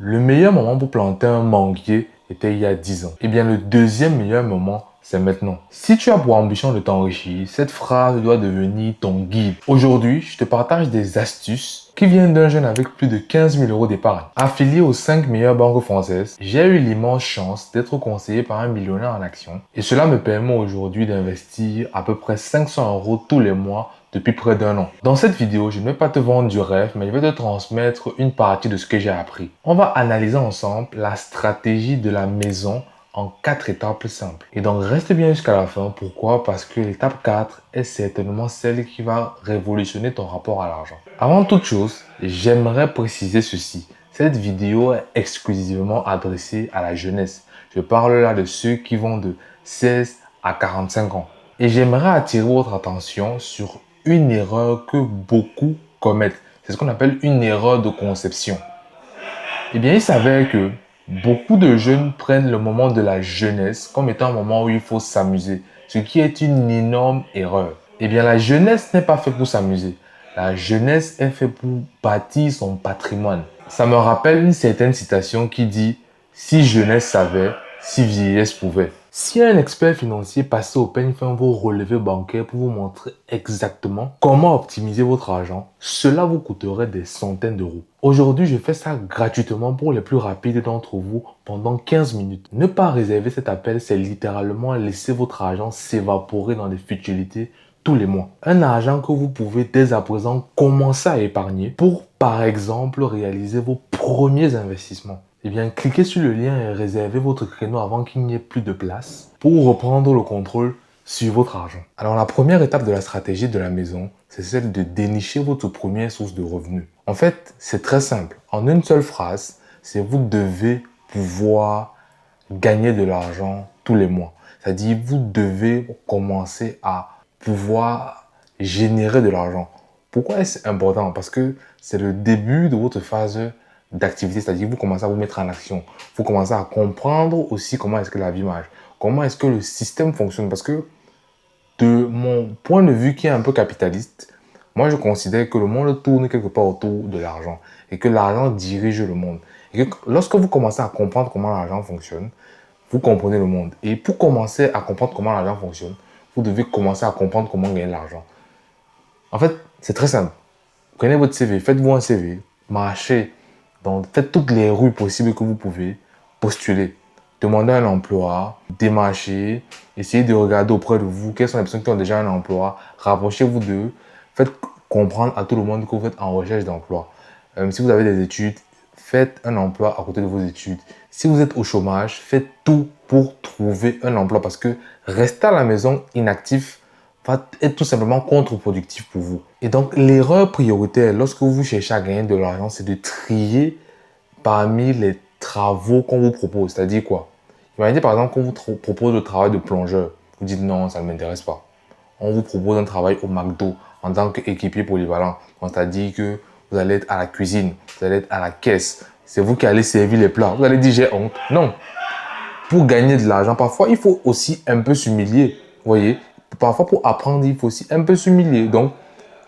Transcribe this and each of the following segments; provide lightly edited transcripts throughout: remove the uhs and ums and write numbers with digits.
Le meilleur moment pour planter un manguier était il y a 10 ans. Eh bien, le deuxième meilleur moment, c'est maintenant. Si tu as pour ambition de t'enrichir, cette phrase doit devenir ton guide. Aujourd'hui, je te partage des astuces qui viennent d'un jeune avec plus de 15 000 euros d'épargne. Affilié aux 5 meilleures banques françaises, j'ai eu l'immense chance d'être conseillé par un millionnaire en action. Et cela me permet aujourd'hui d'investir à peu près 500 euros tous les mois depuis près d'un an. Dans cette vidéo, je ne vais pas te vendre du rêve, mais je vais te transmettre une partie de ce que j'ai appris. On va analyser ensemble la stratégie de la maison en 4 étapes simples. Et donc, reste bien jusqu'à la fin. Pourquoi? Parce que l'étape 4 est certainement celle qui va révolutionner ton rapport à l'argent. Avant toute chose, j'aimerais préciser ceci. Cette vidéo est exclusivement adressée à la jeunesse. Je parle là de ceux qui vont de 16 à 45 ans. Et j'aimerais attirer votre attention sur une erreur que beaucoup commettent. C'est ce qu'on appelle une erreur de conception. Eh bien, il s'avère que beaucoup de jeunes prennent le moment de la jeunesse comme étant un moment où il faut s'amuser, ce qui est une énorme erreur. Eh bien, la jeunesse n'est pas faite pour s'amuser. La jeunesse est faite pour bâtir son patrimoine. Ça me rappelle une certaine citation qui dit « Si jeunesse savait, si vieillesse pouvait ». Si un expert financier passait au peigne fin vos relevés bancaires pour vous montrer exactement comment optimiser votre argent, cela vous coûterait des centaines d'euros. Aujourd'hui, je fais ça gratuitement pour les plus rapides d'entre vous pendant 15 minutes. Ne pas réserver cet appel, c'est littéralement laisser votre argent s'évaporer dans des futilités tous les mois. Un argent que vous pouvez dès à présent commencer à épargner pour, par exemple, réaliser vos premiers investissements. Eh bien, cliquez sur le lien et réservez votre créneau avant qu'il n'y ait plus de place pour reprendre le contrôle sur votre argent. Alors, la première étape de la stratégie de la maison, c'est celle de dénicher votre première source de revenus. En fait, c'est très simple. En une seule phrase, c'est vous devez pouvoir gagner de l'argent tous les mois. C'est-à-dire, vous devez commencer à pouvoir générer de l'argent. Pourquoi est-ce important? Parce que c'est le début de votre phase d'activité, c'est-à-dire vous commencez à vous mettre en action. Vous commencez à comprendre aussi comment est-ce que la vie marche, comment est-ce que le système fonctionne. Parce que de mon point de vue qui est un peu capitaliste, moi je considère que le monde tourne quelque part autour de l'argent et que l'argent dirige le monde. Et que lorsque vous commencez à comprendre comment l'argent fonctionne, vous comprenez le monde. Et pour commencer à comprendre comment l'argent fonctionne, vous devez commencer à comprendre comment gagner de l'argent. En fait, c'est très simple. Prenez votre CV, faites-vous un CV, marchez, faites toutes les rues possibles que vous pouvez, postulez, demandez un emploi, démarchez, essayez de regarder auprès de vous quelles sont les personnes qui ont déjà un emploi, rapprochez-vous d'eux, faites comprendre à tout le monde que vous êtes en recherche d'emploi. Si vous avez des études, faites un emploi à côté de vos études. Si vous êtes au chômage, faites tout pour trouver un emploi parce que rester à la maison inactif va être tout simplement contre-productif pour vous. Et donc, l'erreur prioritaire lorsque vous cherchez à gagner de l'argent, c'est de trier parmi les travaux qu'on vous propose. C'est-à-dire quoi? Imaginez par exemple qu'on vous propose le travail de plongeur. Vous dites non, ça ne m'intéresse pas. On vous propose un travail au McDo en tant qu'équipier polyvalent. C'est-à-dire que vous allez être à la cuisine, vous allez être à la caisse. C'est vous qui allez servir les plats. Vous allez dire j'ai honte. Non. Pour gagner de l'argent, parfois, il faut aussi un peu s'humilier. Vous voyez? Parfois, pour apprendre, il faut aussi un peu s'humilier. Donc,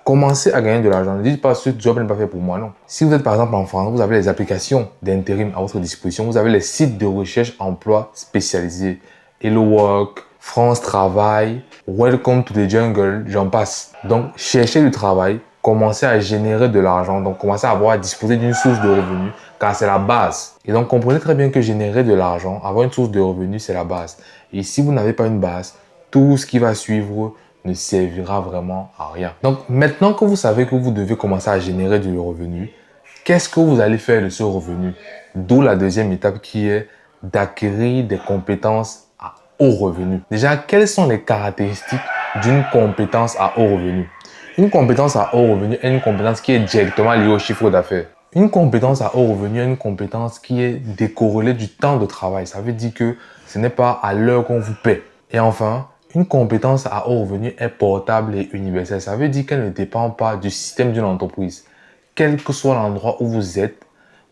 commencez à gagner de l'argent. Ne dites pas ce job n'est pas fait pour moi, non. Si vous êtes par exemple en France, vous avez les applications d'intérim à votre disposition. Vous avez les sites de recherche emploi spécialisés. Hello Work, France Travail, Welcome to the Jungle, j'en passe. Donc, cherchez du travail, commencez à générer de l'argent. Donc, commencez à disposer d'une source de revenus car c'est la base. Et donc, comprenez très bien que générer de l'argent, avoir une source de revenus, c'est la base. Et si vous n'avez pas une base, tout ce qui va suivre ne servira vraiment à rien. Donc, maintenant que vous savez que vous devez commencer à générer du revenu, qu'est-ce que vous allez faire de ce revenu? D'où la deuxième étape qui est d'acquérir des compétences à haut revenu. Déjà, quelles sont les caractéristiques d'une compétence à haut revenu? Une compétence à haut revenu est une compétence qui est directement liée au chiffre d'affaires. Une compétence à haut revenu est une compétence qui est décorrélée du temps de travail. Ça veut dire que ce n'est pas à l'heure qu'on vous paie. Et enfin, une compétence à haut revenu est portable et universelle. Ça veut dire qu'elle ne dépend pas du système d'une entreprise. Quel que soit l'endroit où vous êtes,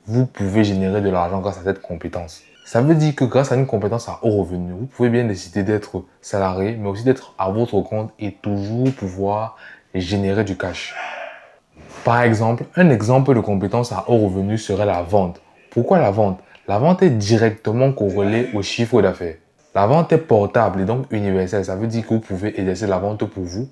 vous pouvez générer de l'argent grâce à cette compétence. Ça veut dire que grâce à une compétence à haut revenu, vous pouvez bien décider d'être salarié, mais aussi d'être à votre compte et toujours pouvoir générer du cash. Par exemple, un exemple de compétence à haut revenu serait la vente. Vous Pourquoi la vente? La vente est directement corrélée au chiffre d'affaires. La vente est portable et donc universelle. Ça veut dire que vous pouvez exercer la vente pour vous,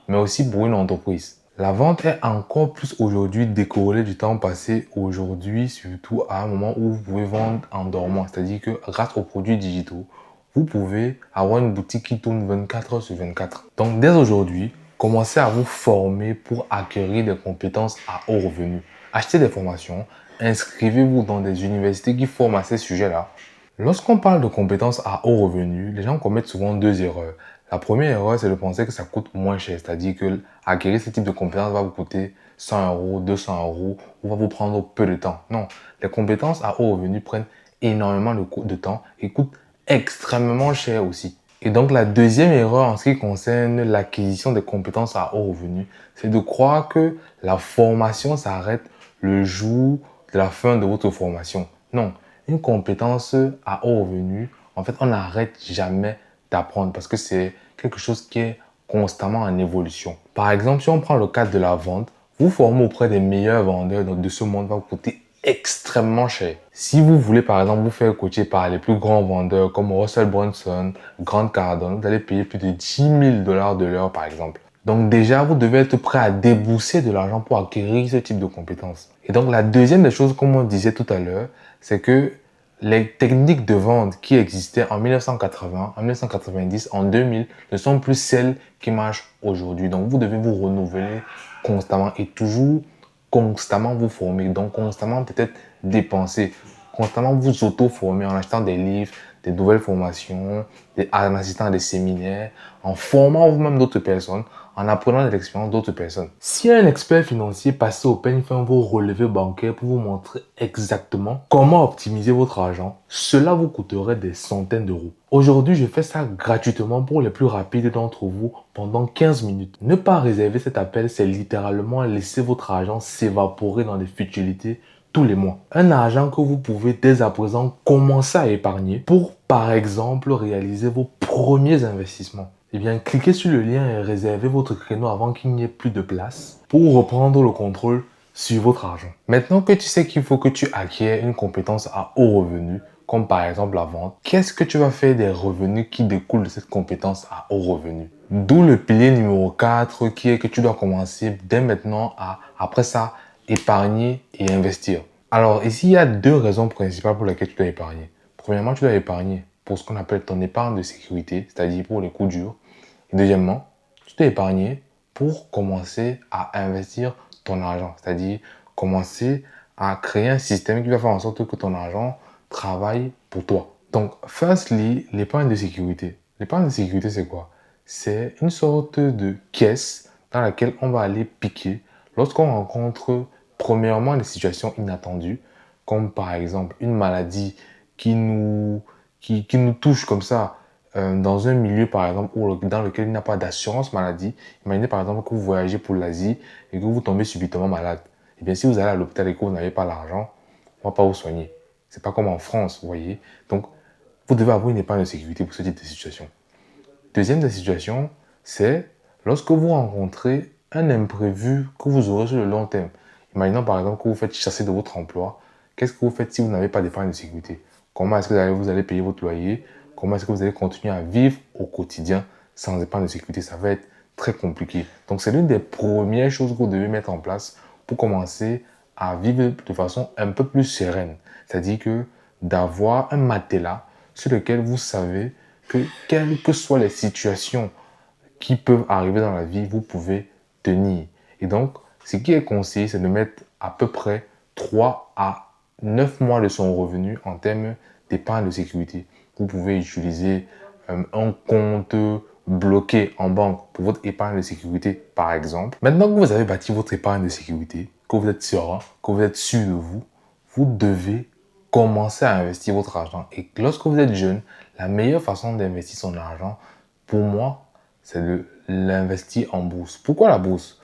mais aussi pour une entreprise. La vente est encore plus aujourd'hui décorrélée du temps passé. Aujourd'hui, surtout à un moment où vous pouvez vendre en dormant. C'est-à-dire que grâce aux produits digitaux, vous pouvez avoir une boutique qui tourne 24 heures sur 24. Donc dès aujourd'hui, commencez à vous former pour acquérir des compétences à haut revenu. Achetez des formations, inscrivez-vous dans des universités qui forment à ces sujets-là. Lorsqu'on parle de compétences à haut revenu, les gens commettent souvent deux erreurs. La première erreur, c'est de penser que ça coûte moins cher. C'est-à-dire que acquérir ce type de compétences va vous coûter 100 euros, 200 euros ou va vous prendre peu de temps. Non, les compétences à haut revenu prennent énormément de temps et coûtent extrêmement cher aussi. Et donc, la deuxième erreur en ce qui concerne l'acquisition des compétences à haut revenu, c'est de croire que la formation s'arrête le jour de la fin de votre formation. Non, une compétence à haut revenu, en fait, on n'arrête jamais d'apprendre parce que c'est quelque chose qui est constamment en évolution. Par exemple, si on prend le cadre de la vente, vous former auprès des meilleurs vendeurs de ce monde va vous coûter extrêmement cher. Si vous voulez par exemple vous faire coacher par les plus grands vendeurs comme Russell Brunson, Grant Cardone, vous allez payer plus de 10 000 $ de l'heure par exemple. Donc déjà, vous devez être prêt à débourser de l'argent pour acquérir ce type de compétences. Et donc la deuxième des choses, comme on disait tout à l'heure, c'est que les techniques de vente qui existaient en 1980, en 1990, en 2000 ne sont plus celles qui marchent aujourd'hui. Donc vous devez vous renouveler constamment et toujours constamment vous former. Donc constamment peut-être dépenser, constamment vous auto-former en achetant des livres, des nouvelles formations, en assistant à des séminaires, en formant vous-même d'autres personnes, en apprenant de l'expérience d'autres personnes. Si un expert financier passait au peigne fin vos relevés bancaires pour vous montrer exactement comment optimiser votre argent, cela vous coûterait des centaines d'euros. Aujourd'hui, je fais ça gratuitement pour les plus rapides d'entre vous pendant 15 minutes. Ne pas réserver cet appel, c'est littéralement laisser votre argent s'évaporer dans des futilités tous les mois. Un argent que vous pouvez dès à présent commencer à épargner pour, par exemple, réaliser vos premiers investissements. Eh bien, cliquez sur le lien et réservez votre créneau avant qu'il n'y ait plus de place pour reprendre le contrôle sur votre argent. Maintenant que tu sais qu'il faut que tu acquières une compétence à haut revenu, comme par exemple la vente, qu'est-ce que tu vas faire des revenus qui découlent de cette compétence à haut revenu? D'où le pilier numéro 4 qui est que tu dois commencer dès maintenant à, après ça, épargner et investir. Alors ici, il y a deux raisons principales pour lesquelles tu dois épargner. Premièrement, tu dois épargner pour ce qu'on appelle ton épargne de sécurité, c'est-à-dire pour les coups durs. Et deuxièmement, tu dois épargner pour commencer à investir ton argent, c'est-à-dire commencer à créer un système qui va faire en sorte que ton argent travaille pour toi. Donc, firstly, l'épargne de sécurité. L'épargne de sécurité, c'est quoi? C'est une sorte de caisse dans laquelle on va aller piquer lorsqu'on rencontre premièrement des situations inattendues, comme par exemple une maladie qui nous touche comme ça dans un milieu par exemple dans lequel il n'y a pas d'assurance maladie. Imaginez par exemple que vous voyagez pour l'Asie et que vous tombez subitement malade. Et bien si vous allez à l'hôpital et que vous n'avez pas l'argent, on ne va pas vous soigner. C'est pas comme en France, vous voyez. Donc, vous devez avoir une épargne de sécurité pour ce type de situation. Deuxième des situations, c'est lorsque vous rencontrez un imprévu que vous aurez sur le long terme. Imaginons par exemple que vous faites chasser de votre emploi. Qu'est-ce que vous faites si vous n'avez pas d'épargne de sécurité? Comment est-ce que vous allez payer votre loyer? Comment est-ce que vous allez continuer à vivre au quotidien sans épargne de sécurité? Ça va être très compliqué. Donc, c'est l'une des premières choses que vous devez mettre en place pour commencer à vivre de façon un peu plus sereine. C'est-à-dire que d'avoir un matelas sur lequel vous savez que quelles que soient les situations qui peuvent arriver dans la vie, vous pouvez tenir. Et donc, ce qui est conseillé, c'est de mettre à peu près 3 à 9 mois de son revenu en termes d'épargne de sécurité. Vous pouvez utiliser un compte bloqué en banque pour votre épargne de sécurité, par exemple. Maintenant que vous avez bâti votre épargne de sécurité, que vous êtes serein, que vous êtes sûr de vous, vous devez commencer à investir votre argent. Et lorsque vous êtes jeune, la meilleure façon d'investir son argent, pour moi, c'est de l'investir en bourse. Pourquoi la bourse?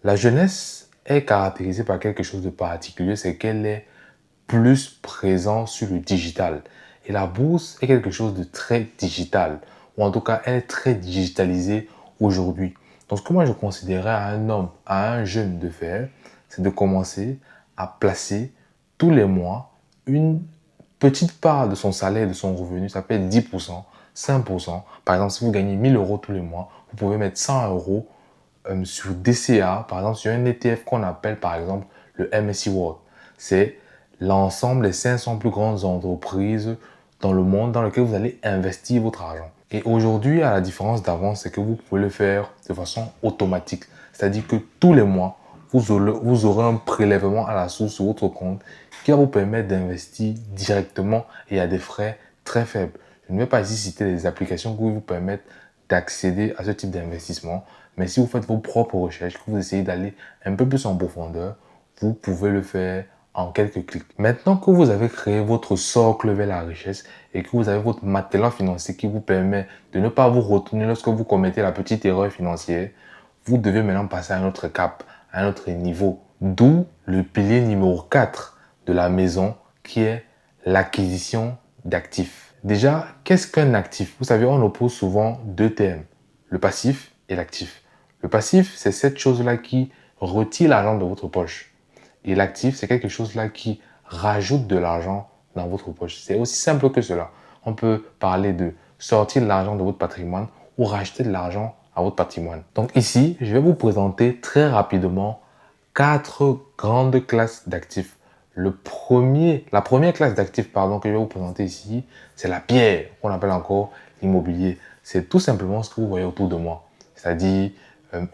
La jeunesse est caractérisée par quelque chose de particulier, c'est qu'elle est plus présente sur le digital. Et la bourse est quelque chose de très digital, ou en tout cas, elle est très digitalisée aujourd'hui. Donc, ce que moi je considérais à un homme, à un jeune de faire, c'est de commencer à placer tous les mois une petite part de son salaire, de son revenu, ça peut être 10%, 5%. Par exemple, si vous gagnez 1000 euros tous les mois, vous pouvez mettre 100 euros sur DCA, par exemple sur un ETF qu'on appelle par exemple le MSCI World. C'est l'ensemble des 500 plus grandes entreprises dans le monde dans lesquelles vous allez investir votre argent. Et aujourd'hui, à la différence d'avant, c'est que vous pouvez le faire de façon automatique. C'est-à-dire que tous les mois, vous aurez un prélèvement à la source sur votre compte qui va vous permettre d'investir directement et à des frais très faibles. Je ne vais pas ici citer des applications qui vous permettent d'accéder à ce type d'investissement, mais si vous faites vos propres recherches, que vous essayez d'aller un peu plus en profondeur, vous pouvez le faire en quelques clics. Maintenant que vous avez créé votre socle vers la richesse et que vous avez votre matelas financier qui vous permet de ne pas vous retourner lorsque vous commettez la petite erreur financière, vous devez maintenant passer à un autre cap, à un autre niveau. D'où le pilier numéro 4 de la maison qui est l'acquisition d'actifs. Déjà, qu'est-ce qu'un actif? Vous savez, on oppose souvent deux termes, le passif et l'actif. Le passif, c'est cette chose-là qui retire l'argent de votre poche. Et l'actif, c'est quelque chose-là qui rajoute de l'argent dans votre poche. C'est aussi simple que cela. On peut parler de sortir de l'argent de votre patrimoine ou racheter de l'argent à votre patrimoine. Donc ici, je vais vous présenter très rapidement 4 grandes classes d'actifs. La première classe d'actifs que je vais vous présenter ici, c'est la pierre, qu'on appelle encore l'immobilier. C'est tout simplement ce que vous voyez autour de moi. C'est-à-dire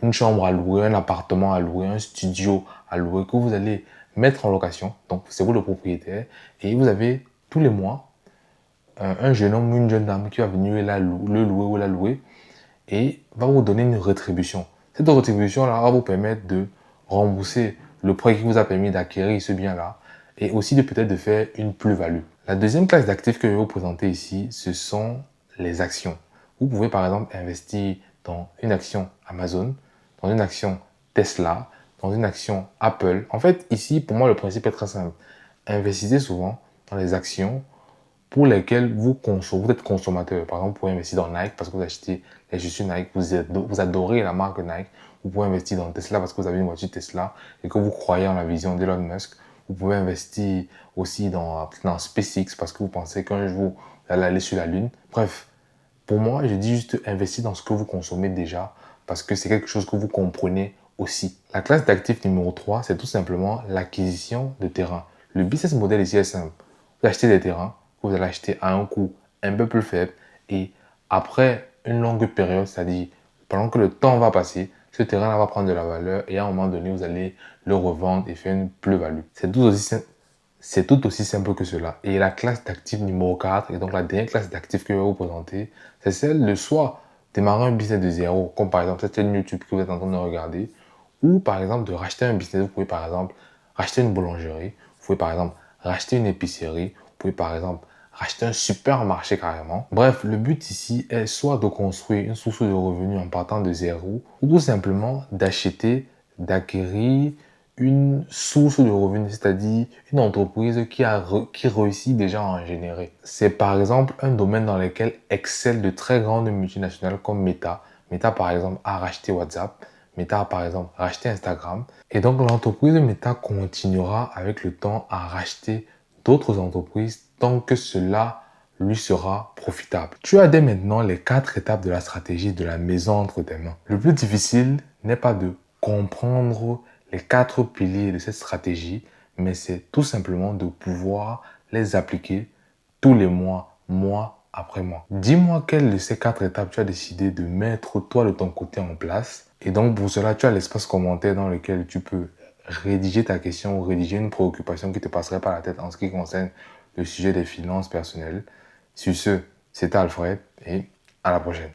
une chambre à louer, un appartement à louer, un studio à louer que vous allez mettre en location. Donc, c'est vous le propriétaire. Et vous avez tous les mois un jeune homme ou une jeune dame qui va venir le louer ou la louer et va vous donner une rétribution. Cette rétribution-là va vous permettre de rembourser le prêt qui vous a permis d'acquérir ce bien-là et aussi de peut-être de faire une plus-value. La deuxième classe d'actifs que je vais vous présenter ici, ce sont les actions. Vous pouvez par exemple investir dans une action Amazon, dans une action Tesla, dans une action Apple. En fait, ici, pour moi, le principe est très simple. Investissez souvent dans les actions pour lesquels vous êtes consommateur. Par exemple, vous pouvez investir dans Nike parce que vous achetez les chaussures Nike, vous adorez la marque Nike. Vous pouvez investir dans Tesla parce que vous avez une voiture Tesla et que vous croyez en la vision d'Elon Musk. Vous pouvez investir aussi dans SpaceX parce que vous pensez qu'un jour, vous allez aller sur la Lune. Bref, pour moi, je dis juste investir dans ce que vous consommez déjà parce que c'est quelque chose que vous comprenez aussi. La classe d'actifs numéro 3, c'est tout simplement l'acquisition de terrain. Le business model ici est simple. Vous achetez des terrains, vous allez acheter à un coût un peu plus faible et après une longue période, c'est-à-dire pendant que le temps va passer, ce terrain va prendre de la valeur et à un moment donné, vous allez le revendre et faire une plus-value. C'est tout aussi simple que cela. Et la classe d'actifs numéro 4, et donc la dernière classe d'actifs que je vais vous présenter, c'est celle de soit démarrer un business de zéro, comme par exemple cette chaîne YouTube que vous êtes en train de regarder, ou par exemple de racheter un business. Vous pouvez par exemple racheter une boulangerie, vous pouvez par exemple racheter une épicerie, vous pouvez par exemple racheter un supermarché carrément. Bref, le but ici est soit de construire une source de revenus en partant de zéro, ou tout simplement d'acheter, d'acquérir une source de revenus, c'est-à-dire une entreprise qui réussit déjà à en générer. C'est par exemple un domaine dans lequel excellent de très grandes multinationales comme Meta. Meta par exemple a racheté WhatsApp, Meta a par exemple racheté Instagram. Et donc l'entreprise Meta continuera avec le temps à racheter d'autres entreprises tant que cela lui sera profitable. Tu as dès maintenant les 4 étapes de la stratégie de la maison entre tes mains. Le plus difficile n'est pas de comprendre les 4 piliers de cette stratégie, mais c'est tout simplement de pouvoir les appliquer tous les mois, mois après mois. Dis-moi quelle de ces 4 étapes tu as décidé de mettre toi de ton côté en place. Et donc pour cela, tu as l'espace commentaire dans lequel tu peux rédiger ta question ou rédiger une préoccupation qui te passerait par la tête en ce qui concerne le sujet des finances personnelles. Sur ce, c'était Alfred et à la prochaine.